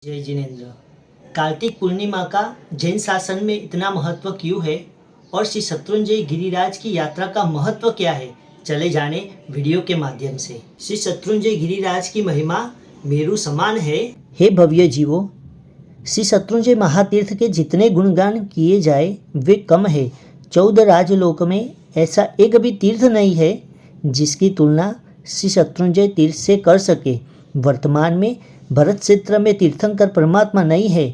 जय जिनेन्द्र। कार्तिक पूर्णिमा का जैन शासन में इतना महत्व क्यों है और श्री शत्रुंजय गिरिराज की यात्रा का महत्व क्या है, चले जाने वीडियो के माध्यम से। श्री शत्रुंजय गिरिराज की महिमा मेरु समान है। हे भव्य जीवों, श्री शत्रुंजय महातीर्थ के जितने गुणगान किए जाए वे कम है। 14 राजलोक में ऐसा एक भी तीर्थ नहीं है जिसकी तुलना श्री शत्रुंजय तीर्थ से कर सके। वर्तमान में भरत क्षेत्र में तीर्थंकर परमात्मा नहीं है,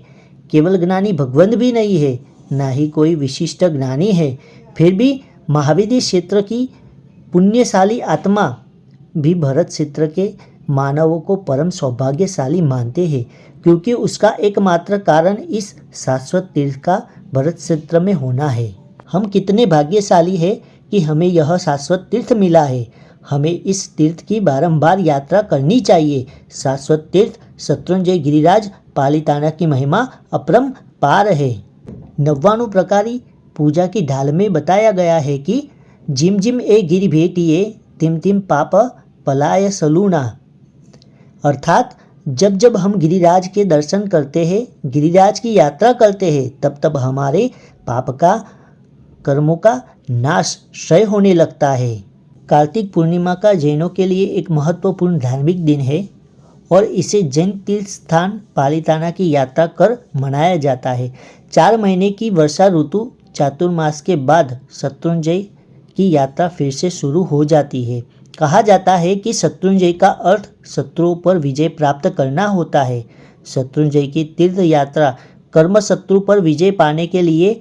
केवल ज्ञानी भगवंत भी नहीं है, ना ही कोई विशिष्ट ज्ञानी है। फिर भी महाविद्य क्षेत्र की पुण्यशाली आत्मा भी भरत क्षेत्र के मानवों को परम सौभाग्यशाली मानते हैं, क्योंकि उसका एकमात्र कारण इस शाश्वत तीर्थ का भरत क्षेत्र में होना है। हम कितने भाग्यशाली हैं कि हमें यह शाश्वत तीर्थ मिला है। हमें इस तीर्थ की बारंबार यात्रा करनी चाहिए। शाश्वत तीर्थ शत्रुंजय गिरिराज पालिताना की महिमा अपरंपार है। 99 प्रकारी पूजा की ढाल में बताया गया है कि जिम जिम ए गिरि भेटिए तिम तिम पाप पलाय सलूना, अर्थात जब जब हम गिरिराज के दर्शन करते हैं, गिरिराज की यात्रा करते हैं, तब तब हमारे पाप का कर्मों का नाश क्षय होने लगता है। कार्तिक पूर्णिमा का जैनों के लिए एक महत्वपूर्ण धार्मिक दिन है और इसे जैन तीर्थ स्थान पालिताना की यात्रा कर मनाया जाता है। 4 महीने की वर्षा ऋतु चातुर्मास के बाद शत्रुंजय की यात्रा फिर से शुरू हो जाती है। कहा जाता है कि शत्रुंजय का अर्थ शत्रुओं पर विजय प्राप्त करना होता है। शत्रुंजय की तीर्थ यात्रा कर्म शत्रु पर विजय पाने के लिए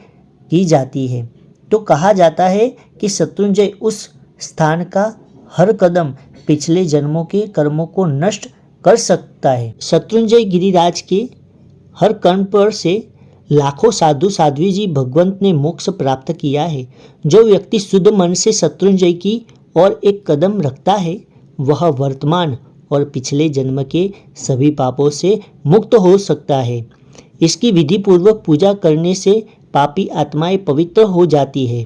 की जाती है। तो कहा जाता है कि शत्रुंजय उस स्थान का हर कदम पिछले जन्मों के कर्मों को नष्ट कर सकता है। शत्रुंजय गिरिराज के हर कर्म पर से लाखों साधु साध्वी जी भगवंत ने मोक्ष प्राप्त किया है। जो व्यक्ति शुद्ध मन से शत्रुंजय की और एक कदम रखता है, वह वर्तमान और पिछले जन्म के सभी पापों से मुक्त हो सकता है। इसकी विधि पूर्वक पूजा करने से पापी आत्माएं पवित्र हो जाती है,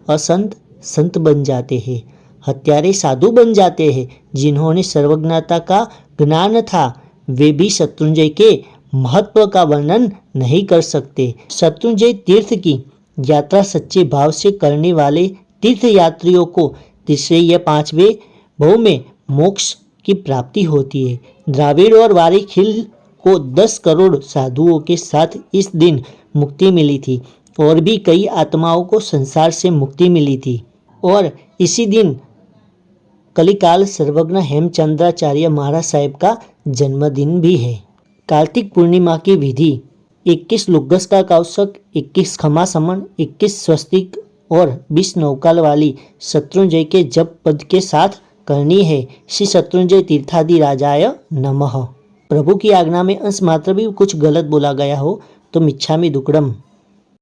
असंत संत बन जाते हैं, हत्यारे साधु बन जाते हैं। जिन्होंने सर्वज्ञता का ज्ञान था वे भी शत्रुंजय के महत्व का वर्णन नहीं कर सकते। शत्रुंजय तीर्थ की यात्रा सच्चे भाव से करने वाले तीर्थयात्रियों को तीसरे या 5वें भव में मोक्ष की प्राप्ति होती है। द्राविड़ और वारिखिल को 10 करोड़ साधुओं के साथ इस दिन मुक्ति मिली थी और भी कई आत्माओं को संसार से मुक्ति मिली थी। और इसी दिन कलिकाल सर्वज्ञ हेमचंद्राचार्य महाराज साहेब का जन्मदिन भी है। कार्तिक पूर्णिमा की विधि 21 लुग्गस का कौशक, 21 खमा समन, 21 स्वस्तिक और 20 नौकाल वाली शत्रुंजय के जप पद के साथ करनी है। श्री शत्रुंजय तीर्थादि राजाय नमः। प्रभु की आज्ञा में अंश मात्र भी कुछ गलत बोला गया हो तो मिच्छामि दुक्कडम।